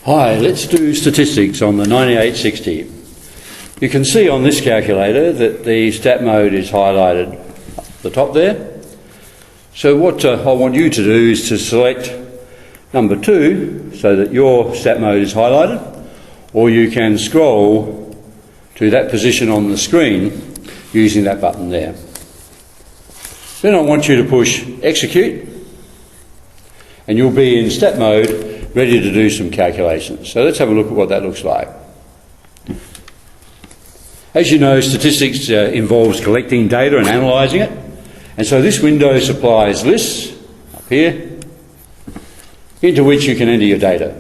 Hi, let's do statistics on the 9860. You can see on this calculator that the stat mode is highlighted at the top there. So what I want you to do is to select number 2 so that your stat mode is highlighted, or you can scroll to that position on the screen using that button there. Then I want you to push execute and you'll be in stat mode ready to do some calculations. So let's have a look at what that looks like. As you know, statistics involves collecting data and analysing it, and so this window supplies lists up here into which you can enter your data.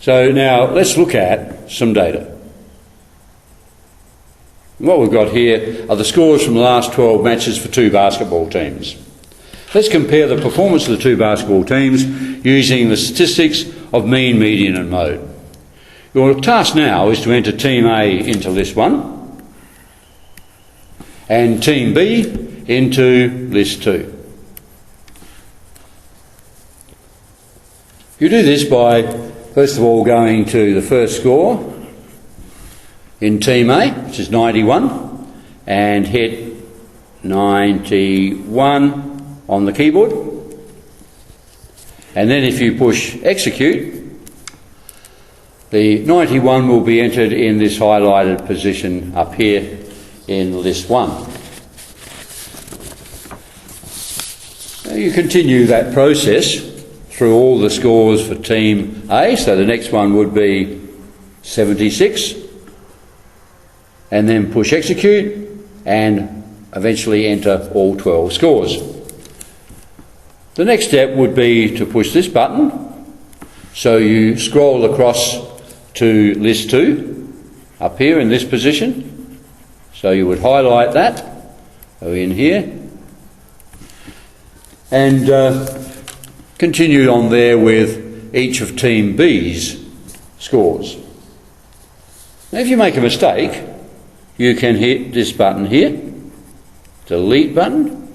So now let's look at some data. What we've got here are the scores from the last 12 matches for 2 basketball teams. Let's compare the performance of the 2 basketball teams using the statistics of mean, median and mode. Your task now is to enter Team A into List 1 and Team B into List 2. You do this by, first of all, going to the first score in Team A, which is 91, and hit 91 on the keyboard, and then if you push execute, the 91 will be entered in this highlighted position up here in List 1. Now you continue that process through all the scores for Team A, so the next one would be 76, and then push execute and eventually enter all 12 scores. The next step would be to push this button, so you scroll across to List 2, up here in this position, so you would highlight that, go in here, and continue on there with each of Team B's scores. Now if you make a mistake, you can hit this button here, delete button,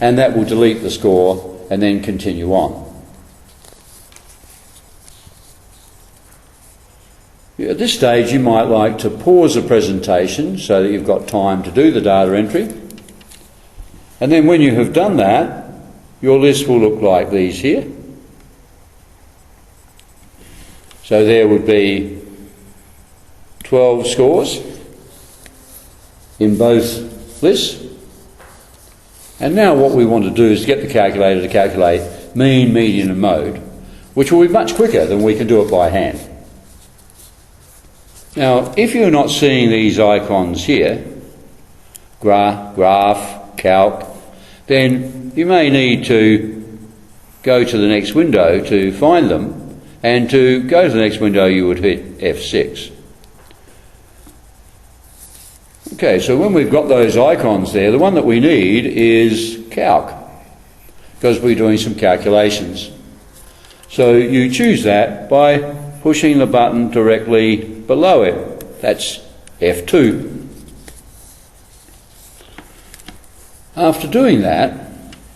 and that will delete the score and then continue on. At this stage you might like to pause the presentation so that you've got time to do the data entry, and then when you have done that, your list will look like these here. So there would be 12 scores in both lists. And now what we want to do is get the calculator to calculate mean, median and mode, which will be much quicker than we can do it by hand. Now, if you're not seeing these icons here, graph, calc, then you may need to go to the next window to find them, and to go to the next window you would hit F6. Okay, so when we've got those icons there, the one that we need is calc, because we're doing some calculations. So you choose that by pushing the button directly below it. That's F2. After doing that,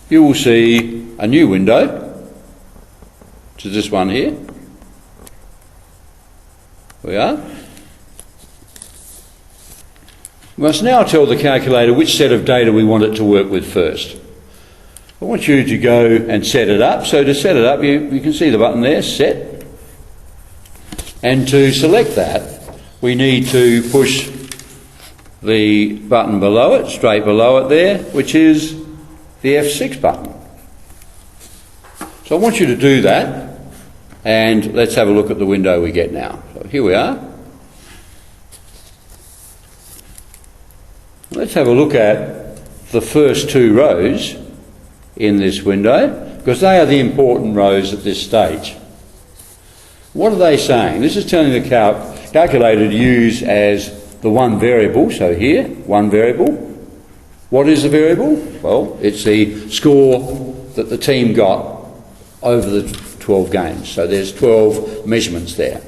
you will see a new window, which is this one here. We are. We must now tell the calculator which set of data we want it to work with first. I want you to go and set it up. So to set it up, you can see the button there, set. And to select that, we need to push the button below it, straight below it there, which is the F6 button. So I want you to do that, and let's have a look at the window we get now. So here we are. Let's have a look at the first 2 rows in this window, because they are the important rows at this stage. What are they saying? This is telling the calculator to use as the one variable, so here, one variable. What is the variable? Well, it's the score that the team got over the 12 games. So there's 12 measurements there.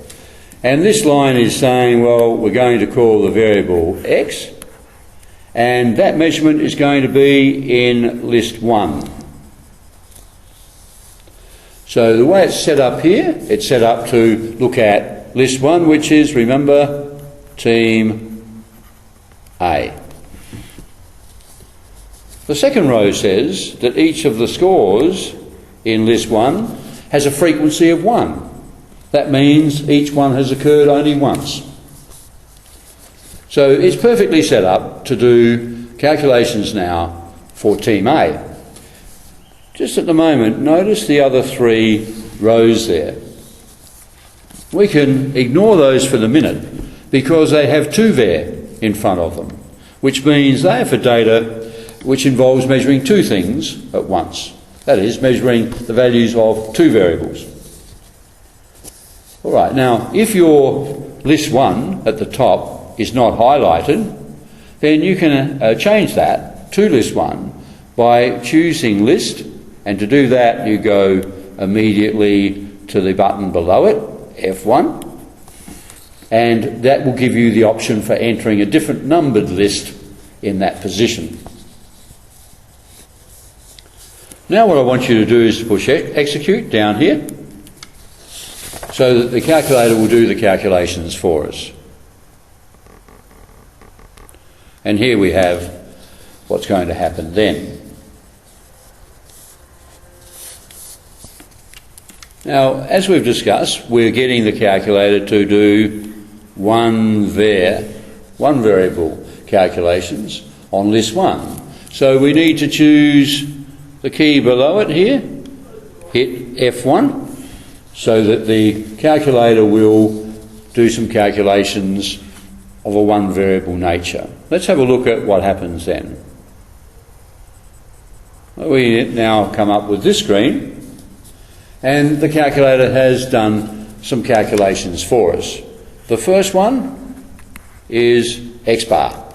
And this line is saying, well, we're going to call the variable X, and that measurement is going to be in List 1. So the way it's set up here, it's set up to look at list 1, which is, remember, Team A. The second row says that each of the scores in list 1 has a frequency of 1. That means each one has occurred only once. So it's perfectly set up to do calculations now for Team A. Just at the moment, notice the other 3 rows there. We can ignore those for the minute because they have 2 there in front of them, which means they are for data which involves measuring 2 things at once. That is, measuring the values of 2 variables. All right, now, if your list 1 at the top is not highlighted, then you can change that to list 1 by choosing list, and to do that you go immediately to the button below it, F1, and that will give you the option for entering a different numbered list in that position. Now what I want you to do is push execute down here so that the calculator will do the calculations for us. And here we have what's going to happen then. Now, as we've discussed, we're getting the calculator to do one variable calculations on list 1. So we need to choose the key below it here, hit F1, so that the calculator will do some calculations of a one variable nature. Let's have a look at what happens then. We now come up with this screen, and the calculator has done some calculations for us. The first one is X bar.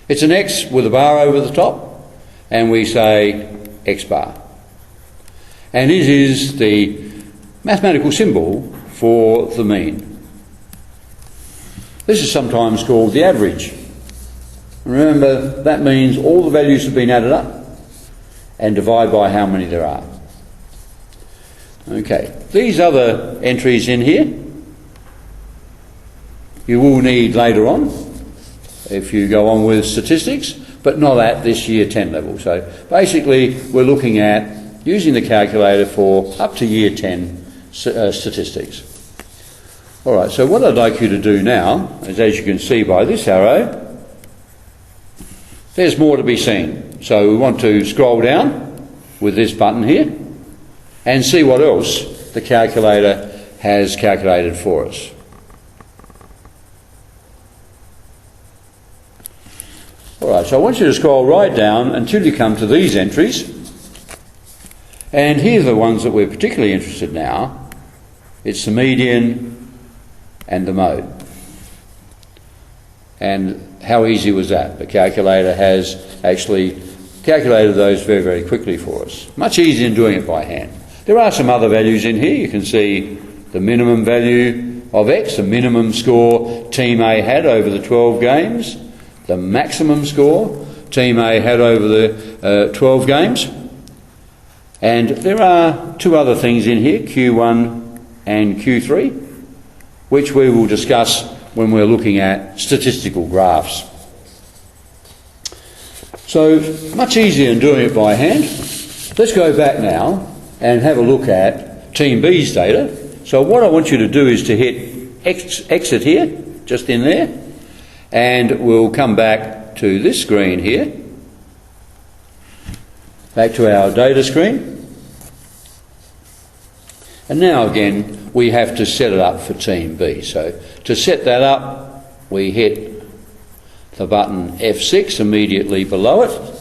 It's an X with a bar over the top, and we say X bar. And it is the mathematical symbol for the mean. This is sometimes called the average. Remember, that means all the values have been added up and divide by how many there are. Okay, these other entries in here you will need later on if you go on with statistics, but not at this year 10 level. So basically we're looking at using the calculator for up to year 10 statistics. All right, so what I'd like you to do now is, as you can see by this arrow, there's more to be seen. So we want to scroll down with this button here and see what else the calculator has calculated for us. All right, so I want you to scroll right down until you come to these entries. And here are the ones that we're particularly interested in now. It's the median and the mode. And how easy was that? The calculator has actually calculated those very, very quickly for us. Much easier than doing it by hand. There are some other values in here. You can see the minimum value of X, the minimum score Team A had over the 12 games, the maximum score Team A had over the 12 games. And there are 2 other things in here, Q1 and Q3, which we will discuss when we're looking at statistical graphs. So, much easier than doing it by hand. Let's go back now and have a look at Team B's data. So what I want you to do is to hit exit here, just in there, and we'll come back to this screen here, back to our data screen. And now again, we have to set it up for Team B. So to set that up, we hit the button F6 immediately below it,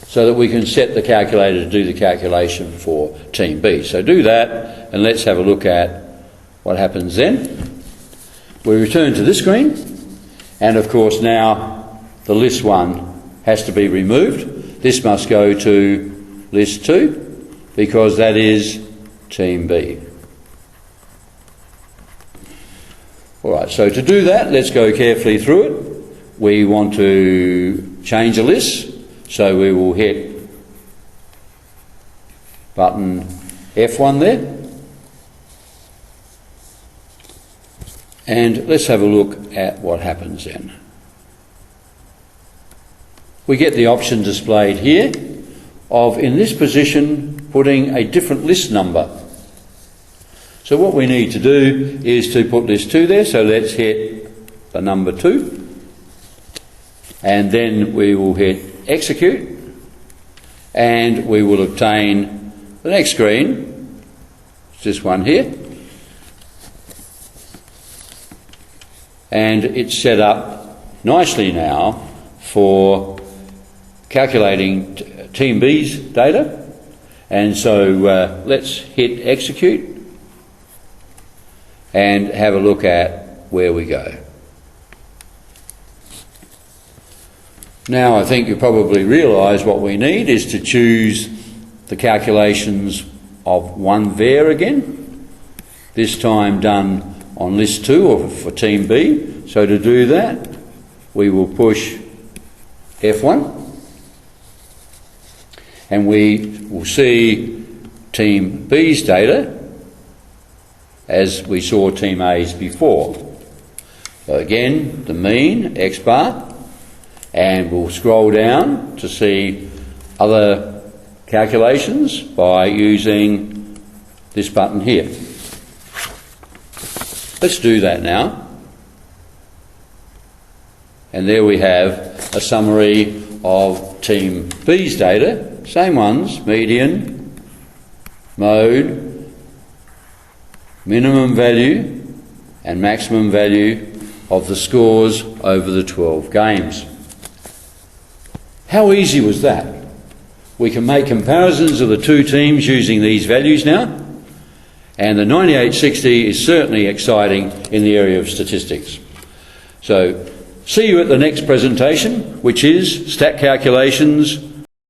so that we can set the calculator to do the calculation for Team B. So do that, and let's have a look at what happens then. We return to this screen, and of course now the list 1 has to be removed. This must go to list 2, because that is Team B. All right, so to do that, let's go carefully through it. We want to change a list, so we will hit button F1 there. And let's have a look at what happens then. We get the option displayed here of, in this position, putting a different list number. So what we need to do is to put list 2 there, so let's hit the number 2. And then we will hit execute, and we will obtain the next screen, it's this one here. And it's set up nicely now for calculating Team B's data. And so let's hit execute and have a look at where we go. Now I think you probably realise what we need is to choose the calculations of one var again, this time done on list 2 or for Team B. So to do that, we will push F1 and we will see Team B's data as we saw Team A's before. So again, the mean, X bar, and we'll scroll down to see other calculations by using this button here. Let's do that now. And there we have a summary of Team B's data, same ones, median, mode, minimum value and maximum value of the scores over the 12 games. How easy was that? We can make comparisons of the two teams using these values now, and the 9860 is certainly exciting in the area of statistics. So, see you at the next presentation, which is Stat Calculations